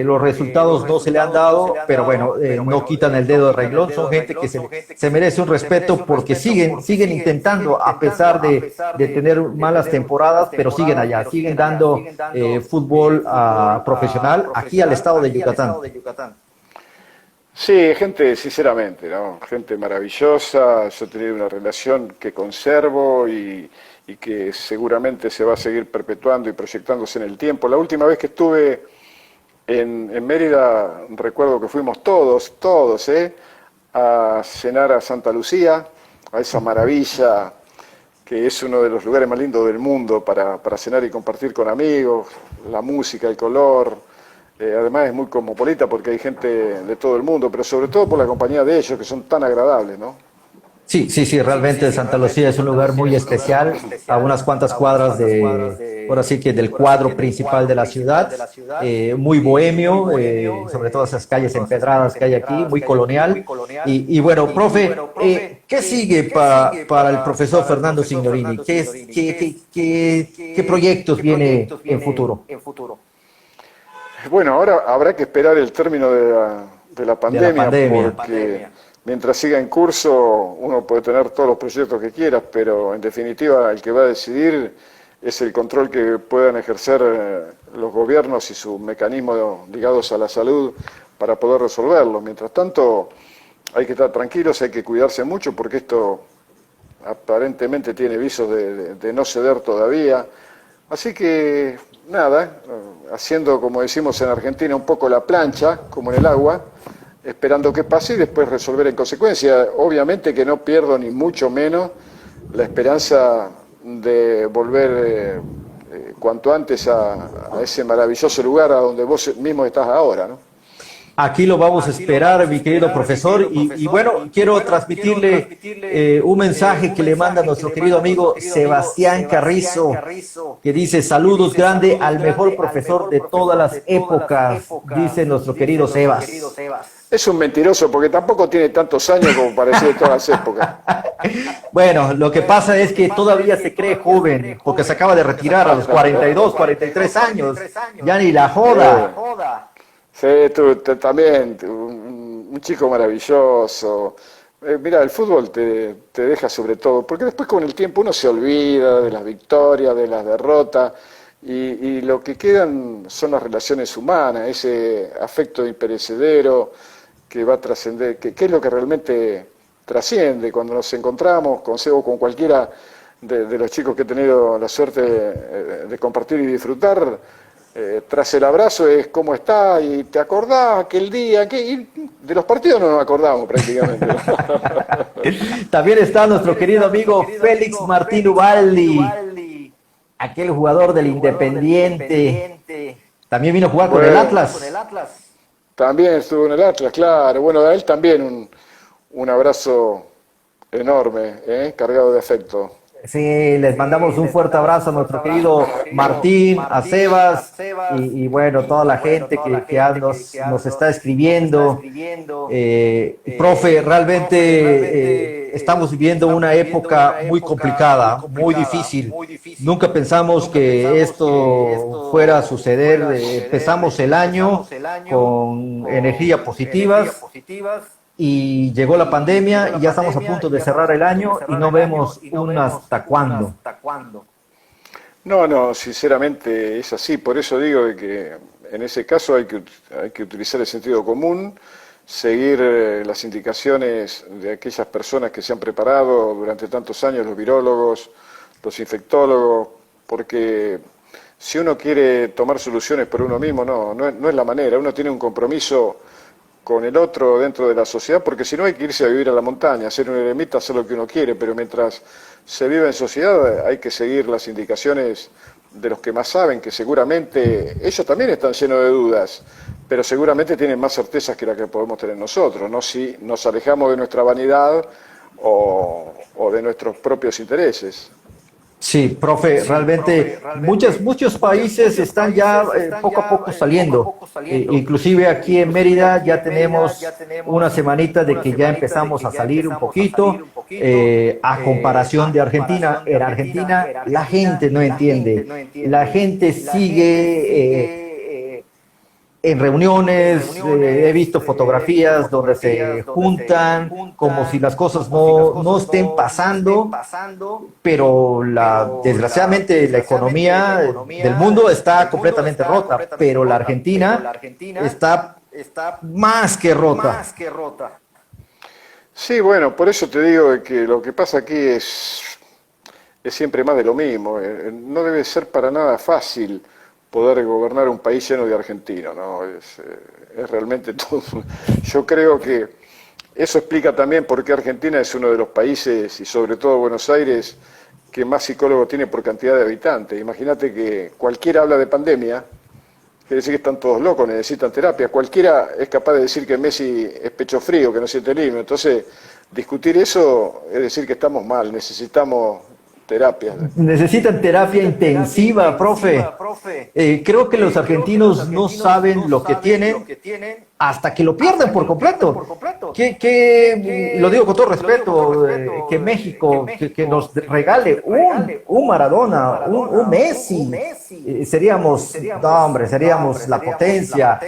los resultados no se le han dado, pero bueno, no quitan el dedo del renglón. Son gente que se merece un respeto porque siguen intentando, a pesar de tener malas temporadas, pero siguen allá, siguen dando fútbol profesional aquí al estado de Yucatán. Sí, gente, sinceramente, ¿no? Gente maravillosa, yo he tenido una relación que conservo y que seguramente se va a seguir perpetuando y proyectándose en el tiempo. La última vez que estuve en Mérida, recuerdo que fuimos todos, a cenar a Santa Lucía, a esa maravilla que es uno de los lugares más lindos del mundo para cenar y compartir con amigos, la música, el color. Además es muy cosmopolita porque hay gente de todo el mundo, pero sobre todo por la compañía de ellos, que son tan agradables, ¿no? Sí, sí, sí, realmente Santa Lucía es un lugar muy especial, a unas cuantas cuadras de, ahora sí que del cuadro principal de la ciudad, muy bohemio, sobre todo esas calles empedradas que hay aquí, muy colonial. Y bueno, profe, ¿qué sigue para el profesor Fernando Signorini? ¿Qué proyectos viene en futuro Bueno, ahora habrá que esperar el término de la de la pandemia, pandemia? porque mientras siga en curso uno puede tener todos los proyectos que quiera, pero en definitiva el que va a decidir es el control que puedan ejercer los gobiernos y sus mecanismos ligados a la salud para poder resolverlo. Mientras tanto, hay que estar tranquilos, hay que cuidarse mucho porque esto aparentemente tiene visos de no ceder todavía. Así que nada, haciendo como decimos en Argentina un poco la plancha, como en el agua, esperando que pase y después resolver en consecuencia. Obviamente que no pierdo ni mucho menos la esperanza de volver cuanto antes a ese maravilloso lugar a donde vos mismo estás ahora, ¿no? Aquí lo vamos a esperar, mi querido profesor. Y bueno, quiero transmitirle un mensaje que le manda nuestro querido amigo Sebastián Carrizo, que dice: saludos grande al mejor profesor de todas las épocas, dice nuestro querido Sebas. Es un mentiroso porque tampoco tiene tantos años como para decir de todas las épocas. Bueno, lo que pasa es que todavía se cree joven, porque se acaba de retirar a los 42, 43 años. Ya ni la joda. Sí, tú también, un chico maravilloso. Mira, el fútbol te deja sobre todo, porque después con el tiempo uno se olvida de las victorias, de las derrotas, y lo que quedan son las relaciones humanas, ese afecto imperecedero que va a trascender, que es lo que realmente trasciende cuando nos encontramos con cualquiera de los chicos que he tenido la suerte de compartir y disfrutar. Tras el abrazo es cómo está y te acordás aquel día, y de los partidos no nos acordamos prácticamente. También está nuestro querido amigo Félix Martín Ubaldi, aquel jugador del Independiente. También vino a jugar con el Atlas. También estuvo en el Atlas, claro. Bueno, a él también un abrazo enorme, cargado de afecto. Sí, les mandamos un fuerte abrazo a nuestro querido Martín, a Sebas y bueno, toda la gente que nos está escribiendo. Profe, realmente estamos viviendo una época muy complicada, muy difícil. Nunca pensamos que esto fuera a suceder. Empezamos el año con energías positivas. Y llegó la pandemia y ya estamos a punto de cerrar el año y no vemos un hasta cuándo. No, sinceramente es así. Por eso digo que en ese caso hay que utilizar el sentido común, seguir las indicaciones de aquellas personas que se han preparado durante tantos años, los virólogos, los infectólogos, porque si uno quiere tomar soluciones por uno mismo, no es la manera. Uno tiene un compromiso con el otro dentro de la sociedad, porque si no hay que irse a vivir a la montaña, ser un eremita, hacer lo que uno quiere, pero mientras se vive en sociedad hay que seguir las indicaciones de los que más saben, que seguramente ellos también están llenos de dudas, pero seguramente tienen más certezas que la que podemos tener nosotros, ¿no? Si nos alejamos de nuestra vanidad o de nuestros propios intereses. Sí, profe, realmente muchos países están ya poco a poco saliendo. Inclusive aquí en Mérida ya tenemos una semanita de que ya empezamos a salir un poquito, a comparación de Argentina. En Argentina la gente no entiende, la gente sigue en reuniones, he visto fotografías donde se juntan como si las cosas no estén pasando, pero desgraciadamente la economía del mundo está completamente rota, pero la Argentina está más que rota. Sí, bueno, por eso te digo que lo que pasa aquí es siempre más de lo mismo. No debe ser para nada fácil poder gobernar un país lleno de argentinos, ¿no? Es realmente todo. Yo creo que eso explica también por qué Argentina es uno de los países, y sobre todo Buenos Aires, que más psicólogos tiene por cantidad de habitantes. Imagínate que cualquiera habla de pandemia, quiere decir que están todos locos, necesitan terapia. Cualquiera es capaz de decir que Messi es pecho frío, que no siente libre. Entonces, discutir eso es decir que estamos mal, necesitamos terapia. Necesitan terapia intensiva, profe. Creo que los argentinos no saben lo que tienen hasta que lo pierden por completo. Lo digo con todo respeto, que México que nos regale un Maradona, un Messi, seríamos, no, hombre, seríamos la potencia.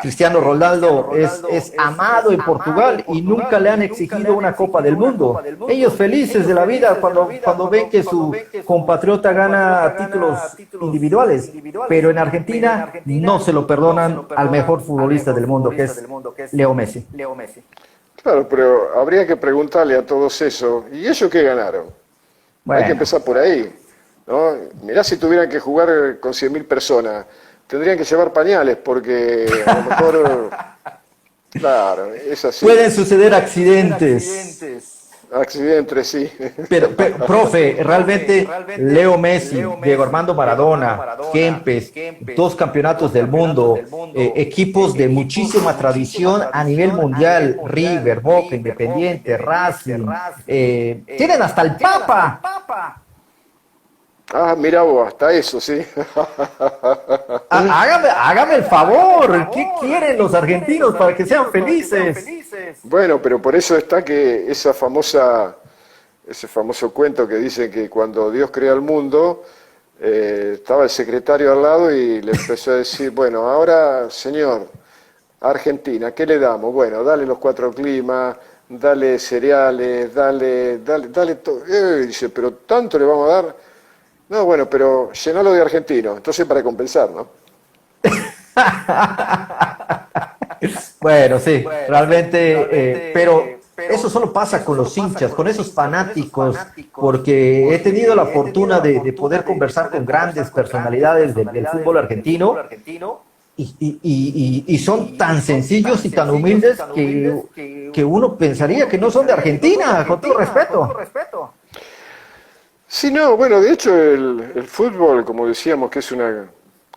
Cristiano Ronaldo es amado en Portugal y nunca le han exigido una Copa del Mundo. Ellos felices de la vida cuando ven que su compatriota gana títulos individuales, pero en Argentina no se lo perdonan al mejor futbolista del mundo, que es Leo Messi. Claro, pero habría que preguntarle a todos eso, ¿y ellos qué ganaron? Bueno. Hay que empezar por ahí, ¿no? Mirá, si tuvieran que jugar con 100.000 personas, tendrían que llevar pañales, porque a lo mejor, claro, es así. Pueden suceder accidentes. Accidentes, sí. Pero, profe, realmente Leo Messi, Diego Armando Maradona, Kempes, 2 campeonatos del mundo, equipos de muchísima tradición a nivel mundial, River, Boca, Independiente, Racing, tienen hasta el Papa. Ah, mira vos, hasta eso, sí. Hágame el favor, ¿qué quieren los argentinos para que sean felices? Bueno, pero por eso está que ese famoso cuento que dice que cuando Dios crea el mundo, estaba el secretario al lado y le empezó a decir, bueno, ahora, señor, Argentina, ¿qué le damos? Bueno, dale los 4 climas, dale cereales, dale todo. Dice, pero ¿tanto le vamos a dar? No, bueno, pero llenalo de argentinos, entonces para compensar, ¿no? Bueno, sí, realmente, pero eso solo pasa con los hinchas, con esos fanáticos, porque he tenido la fortuna de poder conversar con grandes personalidades del fútbol argentino y son tan sencillos y tan humildes que uno pensaría que no son de Argentina, con todo respeto. Sí, no, bueno, de hecho el fútbol, como decíamos, que es una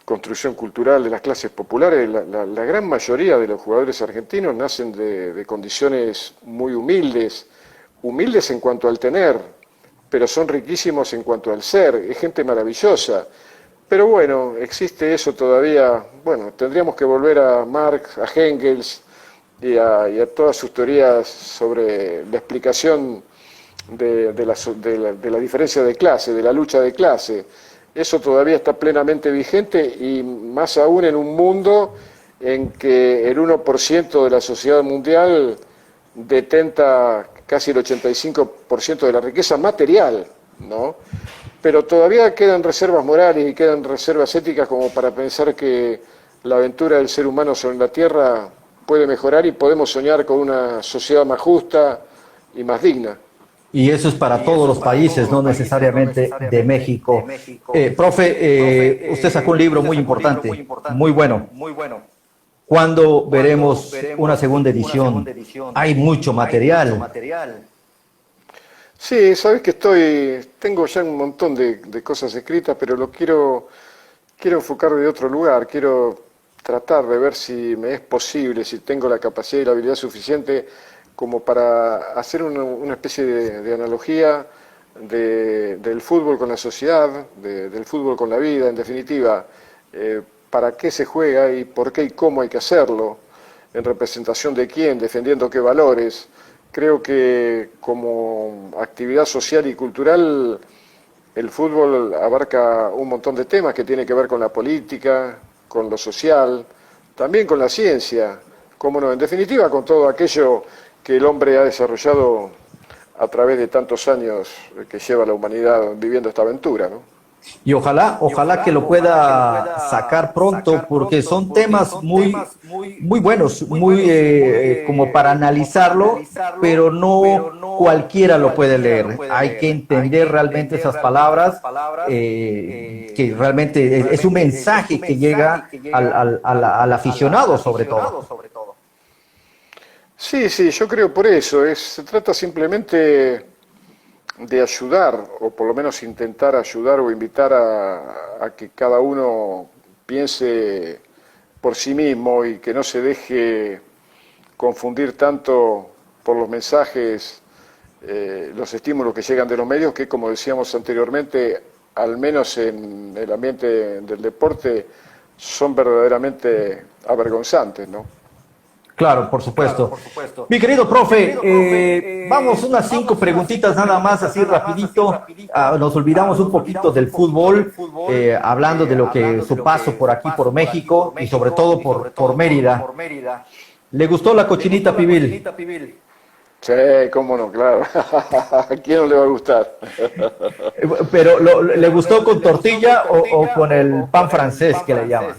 construcción cultural de las clases populares, la gran mayoría de los jugadores argentinos nacen de condiciones muy humildes en cuanto al tener, pero son riquísimos en cuanto al ser, es gente maravillosa. Pero bueno, existe eso todavía, bueno, tendríamos que volver a Marx, a Engels y a todas sus teorías sobre la explicación de la diferencia de clase, de la lucha de clase. Eso todavía está plenamente vigente y más aún en un mundo en que el 1% de la sociedad mundial detenta casi el 85% de la riqueza material, ¿no? Pero todavía quedan reservas morales y quedan reservas éticas como para pensar que la aventura del ser humano sobre la Tierra puede mejorar y podemos soñar con una sociedad más justa y más digna. Y eso es para todos los países, no necesariamente de México. Profe, usted sacó un libro muy importante, muy bueno. ¿Cuándo veremos una segunda edición? Hay mucho material. Sí, sabes que tengo ya un montón de cosas escritas, pero lo quiero enfocar de otro lugar. Quiero tratar de ver si me es posible, si tengo la capacidad y la habilidad suficiente como para hacer una especie de analogía del fútbol con la sociedad, del fútbol con la vida, en definitiva, para qué se juega y por qué y cómo hay que hacerlo, en representación de quién, defendiendo qué valores. Creo que como actividad social y cultural el fútbol abarca un montón de temas que tienen que ver con la política, con lo social, también con la ciencia, cómo no, en definitiva con todo aquello que el hombre ha desarrollado a través de tantos años que lleva la humanidad viviendo esta aventura, ¿no? Y ojalá que lo pueda sacar pronto, porque son temas muy buenos, como para analizarlo, pero no cualquiera lo puede leer. Hay que entender realmente esas palabras, que realmente es un mensaje que llega al aficionado sobre todo. Sí, sí, yo creo por eso. Se trata simplemente de ayudar, o por lo menos intentar ayudar o invitar a que cada uno piense por sí mismo y que no se deje confundir tanto por los mensajes, los estímulos que llegan de los medios, que como decíamos anteriormente, al menos en el ambiente del deporte, son verdaderamente avergonzantes, ¿no? Claro, por supuesto. Mi querido profe, vamos unas 5 preguntitas nada más, así rapidito. Nos olvidamos un poquito del fútbol, hablando de lo que su paso por aquí, por México y sobre todo por Mérida. ¿Le gustó la cochinita pibil? Sí, cómo no, claro. ¿A quién no le va a gustar? Pero ¿le gustó con tortilla o con el pan francés que le llaman?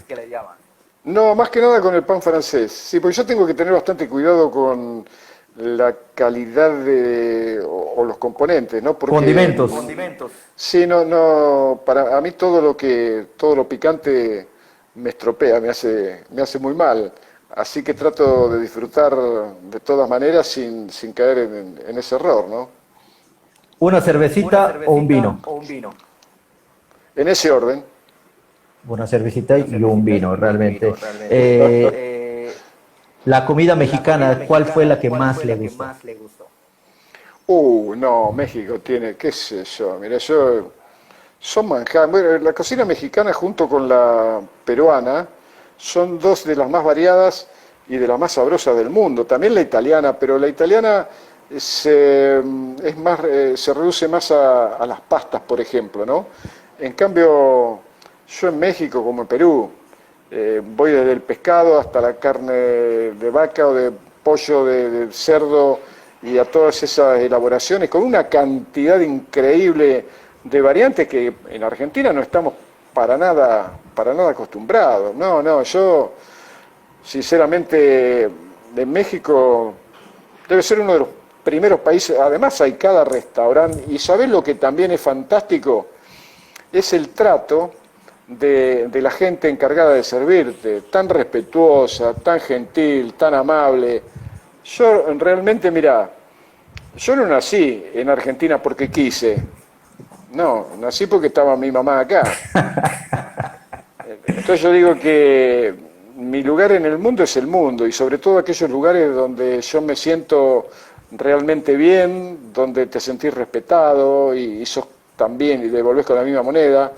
No, más que nada con el pan francés. Sí, porque yo tengo que tener bastante cuidado con la calidad o los componentes, ¿no? Porque Condimentos. sí, no, no, para a mí todo lo picante me estropea, me hace muy mal. Así que trato de disfrutar de todas maneras sin caer en ese error, ¿no? ¿Una cervecita o un vino? En ese orden. Una cervecita y un vino, realmente. La comida mexicana, ¿cuál fue la que más le gustó? No, México tiene, qué sé yo, mira, son manjar. Bueno, la cocina mexicana junto con la peruana son dos de las más variadas y de las más sabrosas del mundo. También la italiana, pero la italiana es más, se reduce más a las pastas, por ejemplo, ¿no? En cambio, yo en México, como en Perú, voy desde el pescado hasta la carne de vaca o de pollo, de cerdo y a todas esas elaboraciones con una cantidad increíble de variantes que en Argentina no estamos para nada acostumbrados. No, no, yo sinceramente de México debe ser uno de los primeros países. Además hay cada restaurante y ¿sabés lo que también es fantástico? Es el trato de la gente encargada de servirte, tan respetuosa, tan gentil, tan amable. Yo realmente, mira, yo no nací en Argentina porque quise, no, nací porque estaba mi mamá acá. Entonces yo digo que mi lugar en el mundo es el mundo y sobre todo aquellos lugares donde yo me siento realmente bien, donde te sentís respetado y sos también y devolvés con la misma moneda.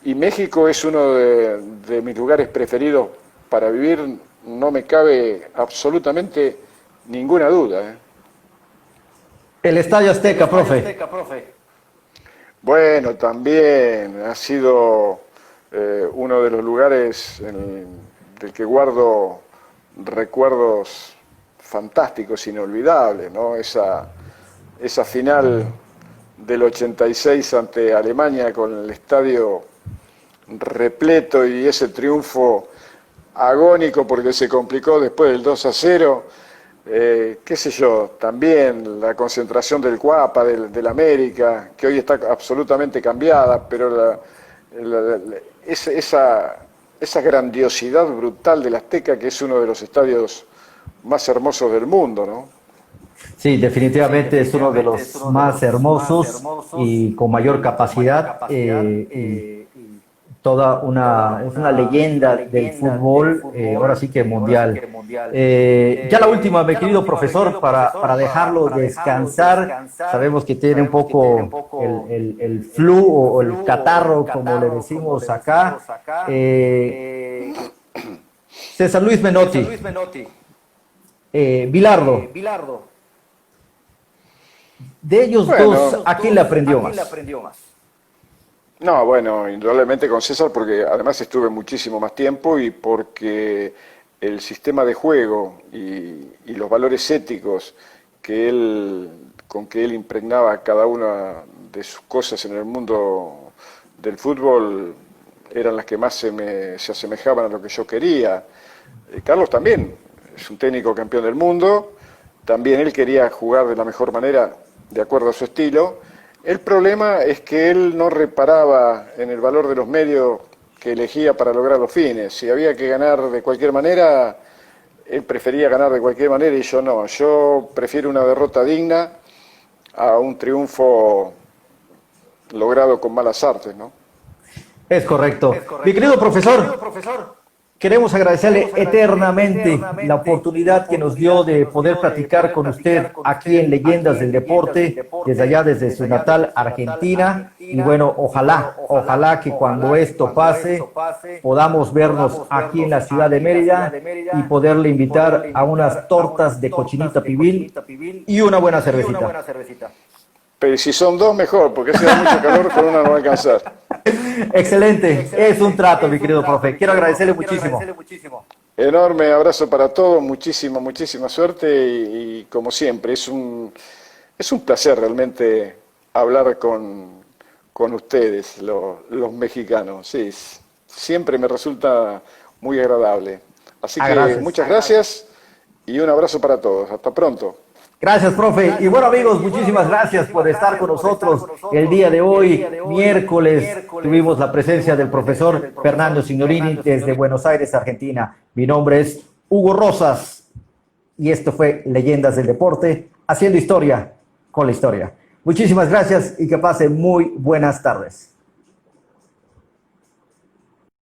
Y México es uno de mis lugares preferidos para vivir, no me cabe absolutamente ninguna duda, ¿eh? El Estadio Azteca, profe. Bueno, también ha sido uno de los lugares del que guardo recuerdos fantásticos, inolvidables, ¿no? Esa final del 86 ante Alemania con el estadio repleto y ese triunfo agónico porque se complicó después del 2-0, qué sé yo, también la concentración del Cuapa, del América, que hoy está absolutamente cambiada, pero esa grandiosidad brutal del Azteca, que es uno de los estadios más hermosos del mundo, ¿no? Sí, definitivamente es uno de los más hermosos y con mayor capacidad. Y es una leyenda del fútbol, ahora sí que mundial. Ya la última, mi querido profesor, para dejarlo descansar, sabemos que tiene un poco el flu o el catarro, como le decimos acá. César Luis Menotti, Bilardo, de ellos Bueno, dos, ¿a quién le aprendió más? no, bueno, indudablemente con César porque además estuve muchísimo más tiempo y porque el sistema de juego y los valores éticos con que él impregnaba cada una de sus cosas en el mundo del fútbol eran las que más se asemejaban a lo que yo quería. Carlos también es un técnico campeón del mundo, también él quería jugar de la mejor manera de acuerdo a su estilo. El problema es que él no reparaba en el valor de los medios que elegía para lograr los fines. Si había que ganar de cualquier manera, él prefería ganar de cualquier manera y yo no. Yo prefiero una derrota digna a un triunfo logrado con malas artes, ¿no? Es correcto. Mi querido profesor, queremos agradecerle eternamente la oportunidad que nos dio de poder platicar con usted aquí en Leyendas del Deporte, desde allá, desde su natal Argentina. Y bueno, ojalá que cuando esto pase podamos vernos aquí en la ciudad de Mérida y poderle invitar a unas tortas de cochinita pibil y una buena cervecita. Pero si son dos, mejor, porque si da mucho calor, con una no va a alcanzar. Excelente, es un trato, mi querido profe. Quiero agradecerle muchísimo. Enorme abrazo para todos, muchísima suerte y como siempre, es un placer realmente hablar con ustedes, los mexicanos. Sí, siempre me resulta muy agradable. Así que muchas gracias y un abrazo para todos. Hasta pronto. Gracias, profe. Y bueno, amigos, muchísimas gracias por estar con nosotros el día de hoy, miércoles. Tuvimos la presencia del profesor Fernando Signorini desde Buenos Aires, Argentina. Mi nombre es Hugo Rosas y esto fue Leyendas del Deporte, haciendo historia con la historia. Muchísimas gracias y que pasen muy buenas tardes.